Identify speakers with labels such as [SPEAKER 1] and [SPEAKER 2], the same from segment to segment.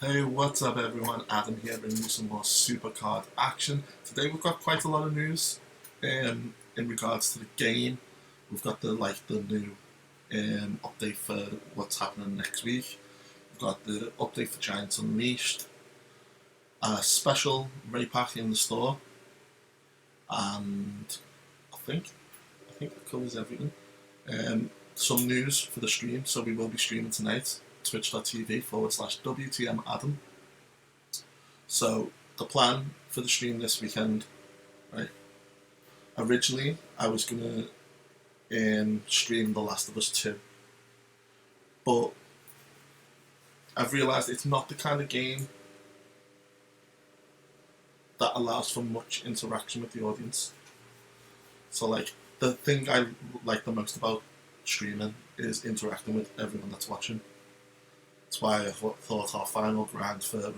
[SPEAKER 1] Hey, what's up everyone? Adam here bringing you some more SuperCard action. Today we've got quite a lot of news in regards to the game. We've got the new update for what's happening next week. We've got the update for Giants Unleashed, a special Ray Pack in the store, and I think that covers everything. Some news for the stream, so we will be streaming tonight, twitch.tv/WTM Adam. So the plan for the stream this weekend, right? Originally, I was gonna stream The Last of Us 2, but I've realised it's not the kind of game that allows for much interaction with the audience. So the thing I like the most about streaming is interacting with everyone that's watching. That's why I thought our final grind for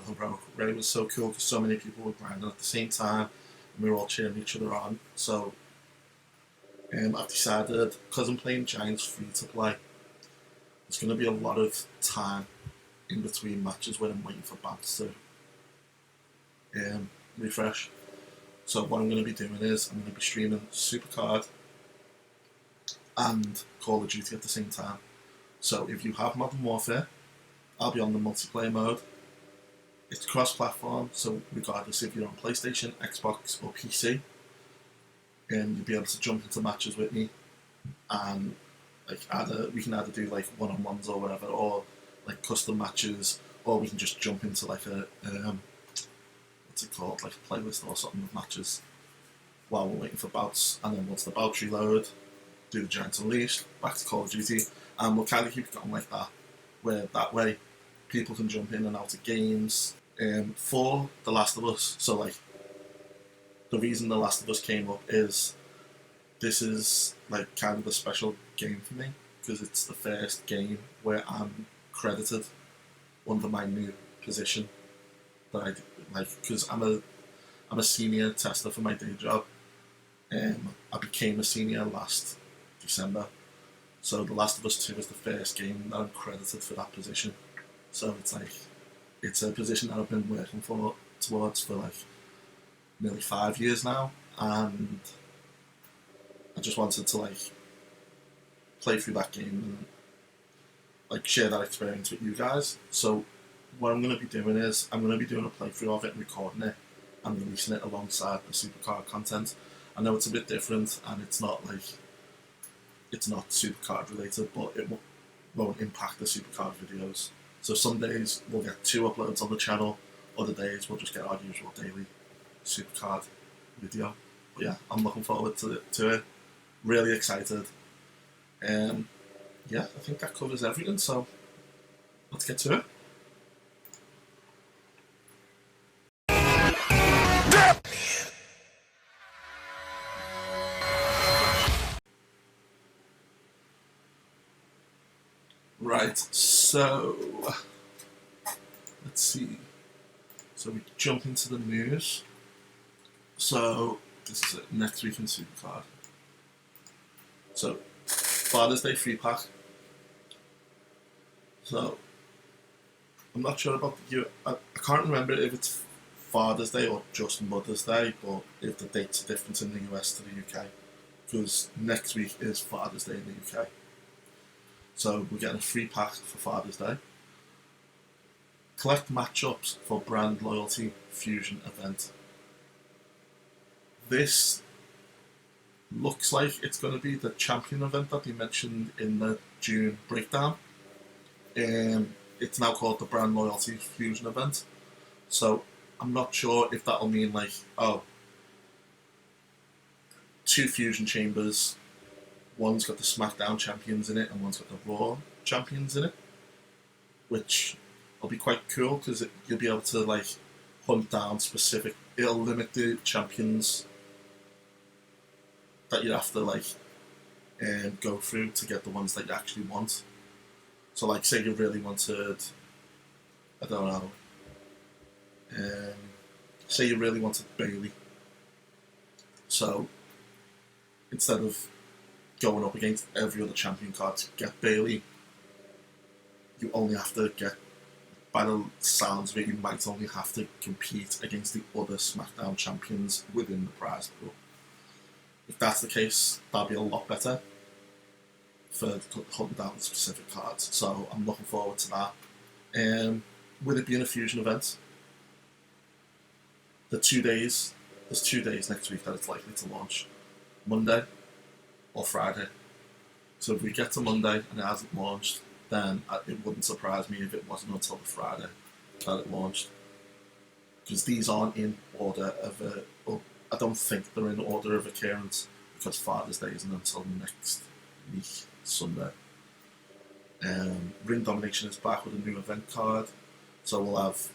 [SPEAKER 1] Ray was so cool, because so many people were grinding at the same time and we were all cheering each other on. So I've decided, because I'm playing Giants free to play, there's going to be a lot of time in between matches where I'm waiting for bounce to refresh. So what I'm going to be doing is I'm going to be streaming SuperCard and Call of Duty at the same time. So if you have Modern Warfare, I'll be on the multiplayer mode. It's cross-platform, so regardless if you're on PlayStation, Xbox or PC, you'll be able to jump into matches with me, and we can either do one-on-ones or whatever, or custom matches, or we can just jump into a what's it called, a playlist or something of matches while we're waiting for bouts. And then once the bouts reload, do the Giants Unleashed, back to Call of Duty, and we'll kind of keep it going like that, where that way people can jump in and out of games. For The Last of Us, so the reason The Last of Us came up is this is kind of a special game for me, because it's the first game where I'm credited under my new position that because I'm a senior tester for my day job. I became a senior last December, so The Last of Us 2 is the first game that I'm credited for that position. So it's a position that I've been working towards for nearly 5 years now, and I just wanted to play through that game and share that experience with you guys. So what I'm going to be doing is I'm going to be doing a playthrough of it and recording it and releasing it alongside the SuperCard content. I know it's a bit different and it's not SuperCard related, but it won't impact the SuperCard videos. So some days we'll get 2 uploads on the channel, other days we'll just get our usual daily SuperCard video. But yeah, I'm looking forward to it. Really excited. Yeah, I think that covers everything, so let's get to it. Right, so let's see. So we jump into the news. So this is it, next week in SuperCard. So Father's Day free pack. So I'm not sure about you. I can't remember if it's Father's Day or just Mother's Day, but if the dates are different in the US to the UK, because next week is Father's Day in the UK. So we're getting a free pack for Father's Day. Collect matchups for brand loyalty fusion event. This looks like it's going to be the champion event that they mentioned in the June breakdown. It's now called the brand loyalty fusion event. So I'm not sure if that'll mean 2 fusion chambers. One's got the Smackdown champions in it and one's got the Raw champions in it, which will be quite cool because you'll be able to hunt down specific. It'll limit the champions that you have to go through to get the ones that you actually want. So say you really wanted, I don't know, say you really wanted Bailey. So instead of going up against every other champion card to get Bailey, you only have to get by the sounds of it, you might only have to compete against the other SmackDown champions within the prize pool. If that's the case, that'll be a lot better for hunting down the specific cards. So I'm looking forward to that. With it being a fusion event, there's 2 days next week that it's likely to launch. Monday or Friday. So if we get to Monday and it hasn't launched, then it wouldn't surprise me if it wasn't until the Friday that it launched. Because these aren't in order of I don't think they're in order of occurrence, because Father's Day isn't until next week, Sunday. Ring Domination is back with a new event card. So we'll have,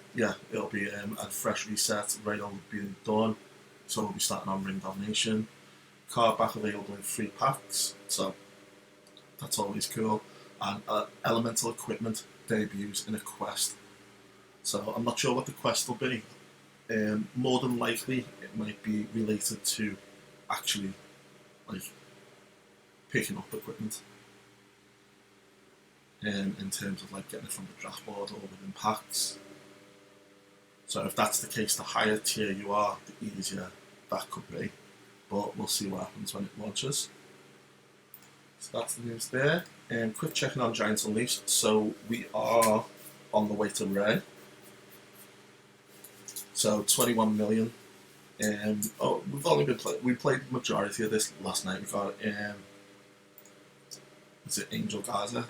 [SPEAKER 1] it'll be a fresh reset. Rail will be done. So we'll be starting on Ring Domination. Cardback available in 3 packs. So that's always cool. And elemental equipment debuts in a quest. So I'm not sure what the quest will be. More than likely, it might be related to actually picking up equipment. In terms of getting it from the draft board or within packs. So if that's the case, the higher tier you are, the easier that could be. But we'll see what happens when it launches. So that's the news there. Quick checking on Giants Unleashed. So we are on the way to Ray. So 21 million. We've only been we played the majority of this last night. We got is it Angel Gaza?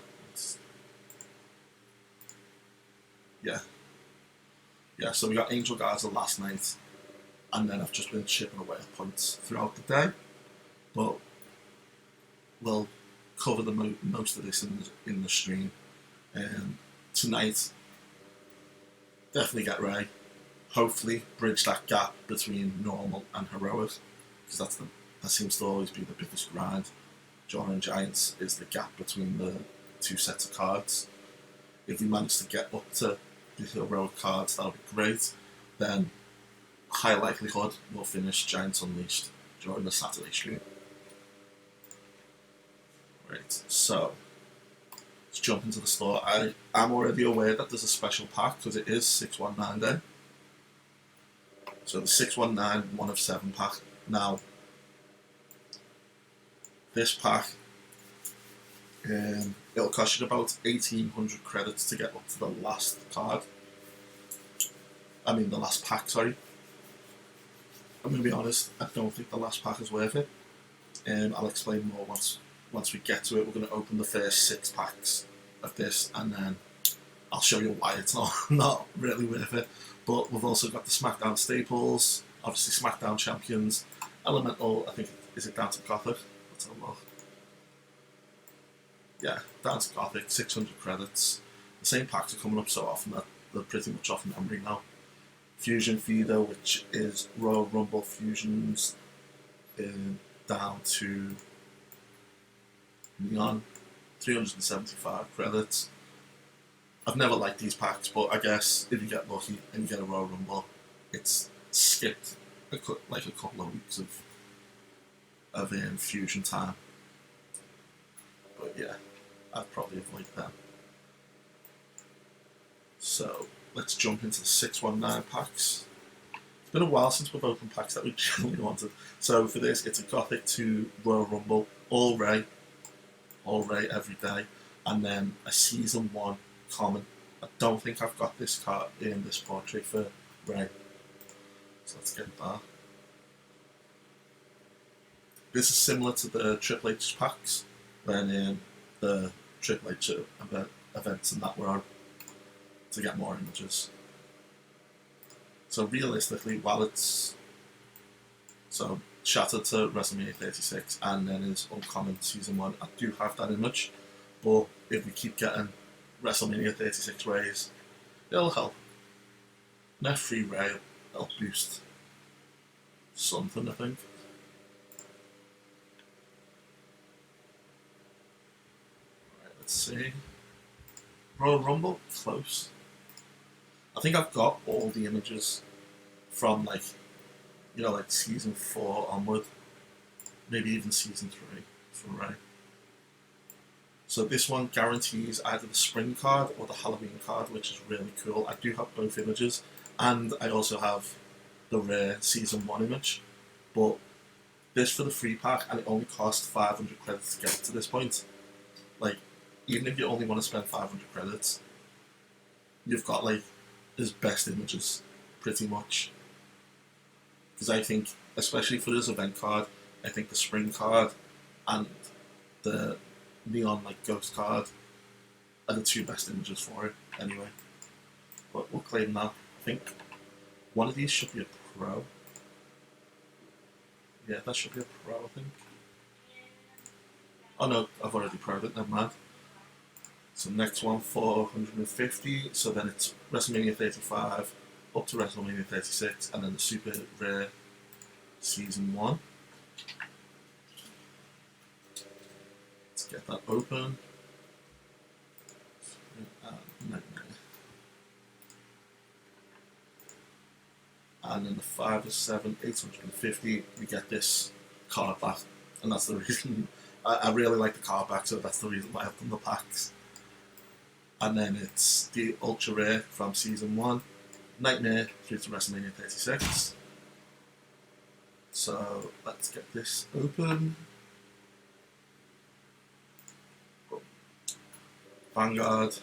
[SPEAKER 1] Yeah. So we got Angel Gaza last night, and then I've just been chipping away at points throughout the day. But we'll cover most of this in the stream. Tonight, definitely get Ray. Hopefully, bridge that gap between normal and heroic, because that seems to always be the biggest grind. During Giants is the gap between the 2 sets of cards. If we manage to get up to the heroic cards, that'll be great. Then, high likelihood, we'll finish Giants Unleashed during the Saturday stream. Right, so let's jump into the store. I am already aware that there's a special pack because it is 619 day. So the 619 1 of 7 pack. Now, this pack, it'll cost you about 1,800 credits to get up to the last card. The last pack, sorry. I'm going to be honest, I don't think the last pack is worth it. I'll explain more once we get to it. We're going to open the first 6 packs of this, and then I'll show you why it's not really worth it. But we've also got the Smackdown Staples, obviously Smackdown Champions, Elemental, I think, is it down to Gothic? Let's have a look. Yeah, down to Gothic, 600 credits. The same packs are coming up so often that they're pretty much off memory now. Fusion Feeder, which is Royal Rumble Fusions, down to Neon, 375 credits. I've never liked these packs, but I guess if you get lucky and you get a Royal Rumble, it's skipped a couple of weeks of fusion time. But yeah, I'd probably avoid them. So let's jump into the 619 packs. It's been a while since we've opened packs that we generally wanted. So for this, it's a Gothic to Royal Rumble, all Ray every day, and then a Season 1 common. I don't think I've got this card in this portrait for Ray. So let's get that. This is similar to the Triple H packs when the Triple H events and that were on to get more images. So realistically, while it's shattered to WrestleMania 36 and then is uncommon Season 1, I do have that image. But if we keep getting WrestleMania 36 Rays, it'll help. An F3 Ray will boost something, I think. Right, let's see. Royal Rumble, close. I think I've got all the images from Season 4 onward. Maybe even Season 3 for Ray. So this one guarantees either the spring card or the Halloween card, which is really cool. I do have both images, and I also have the rare Season 1 image. But this for the free pack, and it only costs 500 credits to get to this point. Like, even if you only want to spend 500 credits, you've got like his best images, pretty much. Because I think, especially for this event card, I think the spring card and the neon like ghost card are the two best images for it anyway. But we'll claim that. I think one of these should be a pro. Yeah, that should be a pro, I think. Oh no, I've already pro'd it, never mind. So next one, 450, so then it's WrestleMania 35 up to WrestleMania 36, and then the super rare Season 1. Let's get that open. And then the 5 or 7, 850, we get this card back, and that's the reason. I really like the card back, so that's the reason why I've done the packs. And then it's the Ultra Rare from Season 1, Nightmare through to WrestleMania 36. So let's get this open. Vanguard,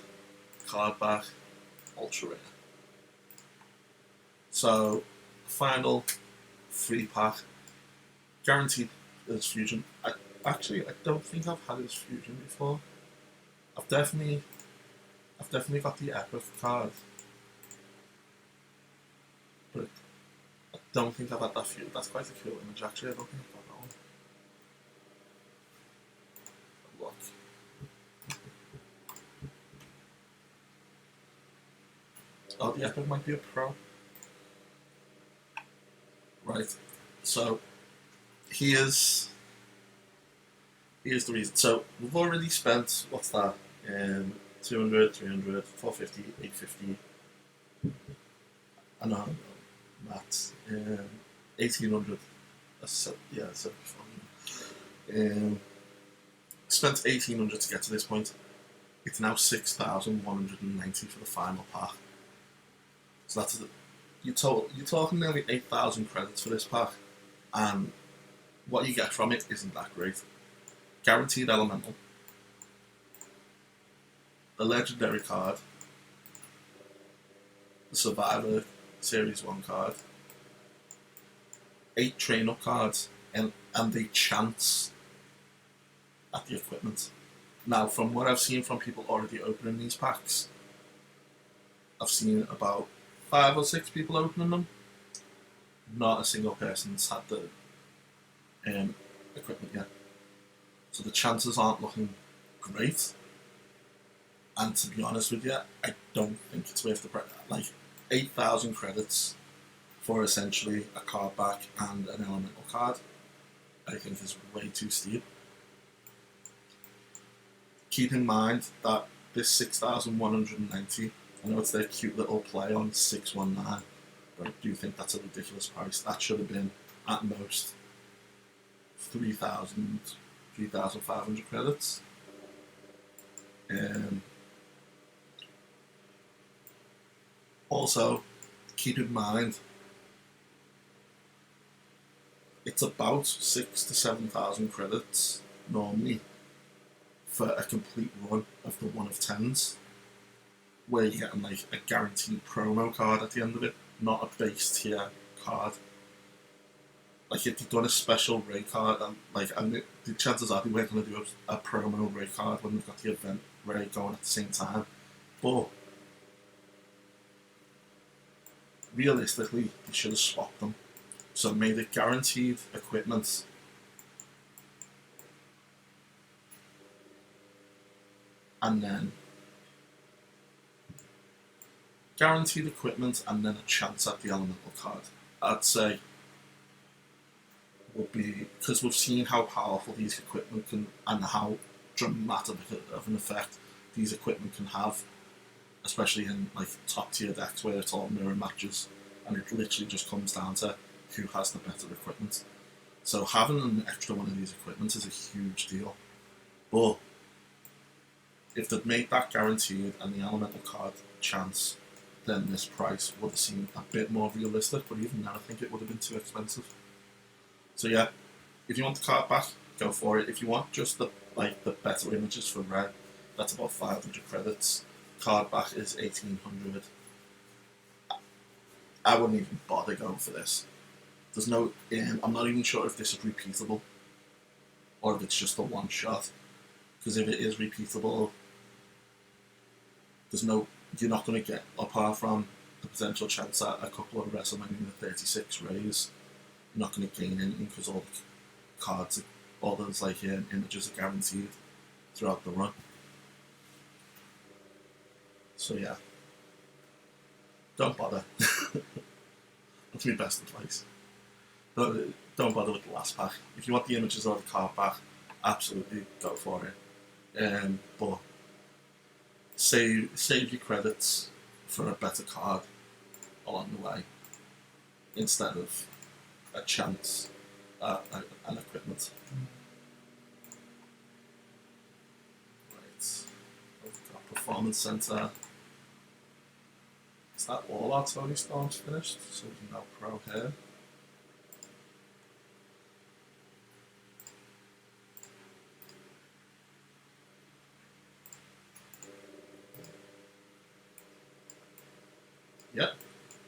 [SPEAKER 1] card back, Ultra Rare. So, final free pack, guaranteed as Fusion. I don't think I've had his Fusion before. I've definitely got the Epic card, but I don't think I've had that Fusion. That's quite a cool image actually. I don't think I've got that one. Look. Oh, the Epic might be a pro. Right, so here's the reason. So we've already spent, what's that, 200, 300, 450, 850, I know, maths, 1800, yeah, that's fine. Spent 1800 to get to this point. It's now 6,190 for the final pack. So that's you're talking nearly 8,000 credits for this pack, and what you get from it isn't that great. Guaranteed Elemental, the Legendary card, the Survivor Series 1 card, 8 train-up cards, and a chance at the equipment. Now, from what I've seen from people already opening these packs, I've seen about 5 or 6 people opening them. Not a single person's had the equipment yet. So the chances aren't looking great. And to be honest with you, I don't think it's worth the price. Like 8,000 credits for essentially a card back and an elemental card, I think is way too steep. Keep in mind that this 6,190, I know it's their cute little play on 619, but I do think that's a ridiculous price. That should have been, at most, 3,000, 3,500 credits. Also, keep in mind, it's about 6,000 to 7,000 credits normally for a complete run of the 1 of 10s, where you're getting like a guaranteed promo card at the end of it, not a base tier card. Like if you've done a special Ray card, and the chances are they weren't going to do a promo Ray card when they've got the event Ray going at the same time. But realistically, they should have swapped them. So made it guaranteed equipment. And then guaranteed equipment and then a chance at the elemental card. I'd say would be, because we've seen how powerful these equipment can and how dramatic of an effect these equipment can have, especially in like top tier decks where it's all mirror matches and it literally just comes down to who has the better equipment. So having an extra one of these equipment is a huge deal. But If they'd made that guaranteed and the elemental card chance, then this price would have seemed a bit more realistic, but even then I think it would have been too expensive. So yeah, if you want the card back, go for it. If you want just the better images for red, that's about 500 credits. Card back is 1800. I wouldn't even bother going for this. There's no, I'm not even sure if this is repeatable or if it's just a one shot. Because if it is repeatable, you're not going to get, apart from the potential chance at a couple of WrestleMania 36 rays, you're not going to gain anything because all the cards, all those images are guaranteed throughout the run. So yeah, don't bother. That's my best advice. Don't bother with the last pack. If you want the images or the card back, absolutely go for it. But save your credits for a better card along the way instead of a chance at an equipment. Right, we've got Performance Center. Is that all our Tony Storms finished? So we can now pro here. Yep,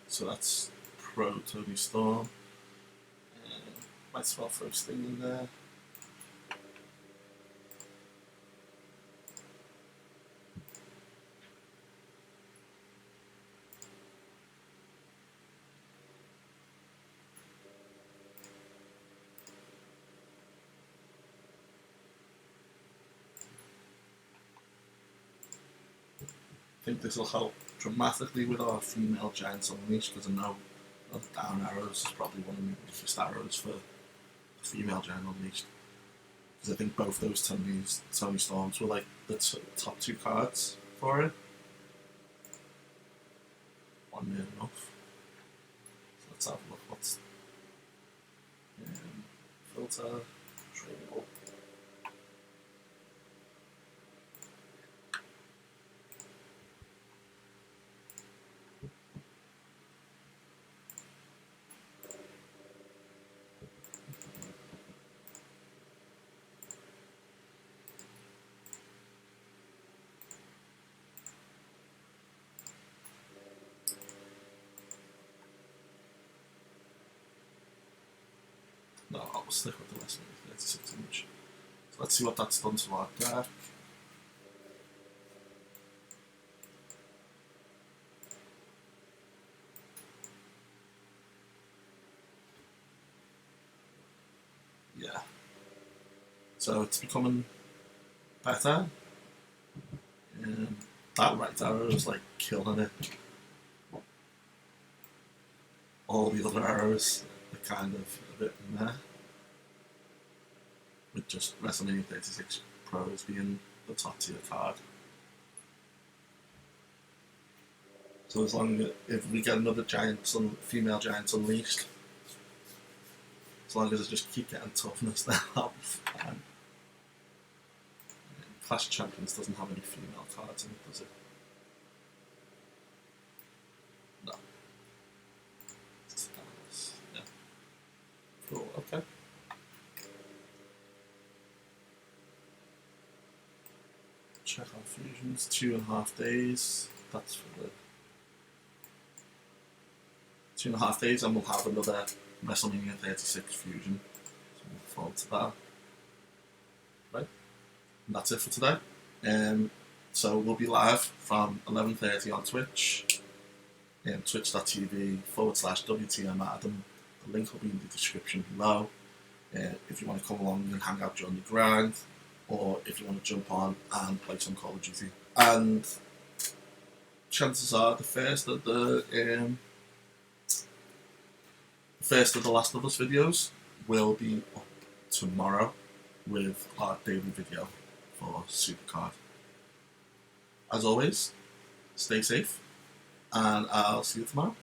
[SPEAKER 1] so that's Pro Tony Storm. Might as well throw Sting in there. I think this will help dramatically with our female Giants Unleashed, because I know Down Arrows is probably one of the weakest arrows for the female Giant Unleashed. Because I think both those Tony Storms were like the top two cards for it. One near enough. So let's have a look what's filter, tradable. No, I'll stick with the WrestleMania 36 image. So let's see what that's done to our deck. Yeah. So it's becoming better. That right arrow is like killing it. All the other arrows are kind of a bit meh. With just WrestleMania 36 Pros being the top tier card. So as long as if we get another female Giants Unleashed, as long as I just keep getting toughness, then I'll be fine. Clash of Champions doesn't have any female cards in it, does it? No. Yeah. Cool, okay. Check our fusions, 2.5 days. That's for the 2.5 days, and we'll have another WrestleMania 36 fusion. So we'll look forward to that. Right, and that's it for today. So we'll be live from 11:30 on Twitch, twitch.tv/WTM Adam. The link will be in the description below. If you want to come along and hang out during the grind, or if you want to jump on and play some Call of Duty. And chances are the first of the Last of Us videos will be up tomorrow with our daily video for SuperCard. As always, stay safe, and I'll see you tomorrow.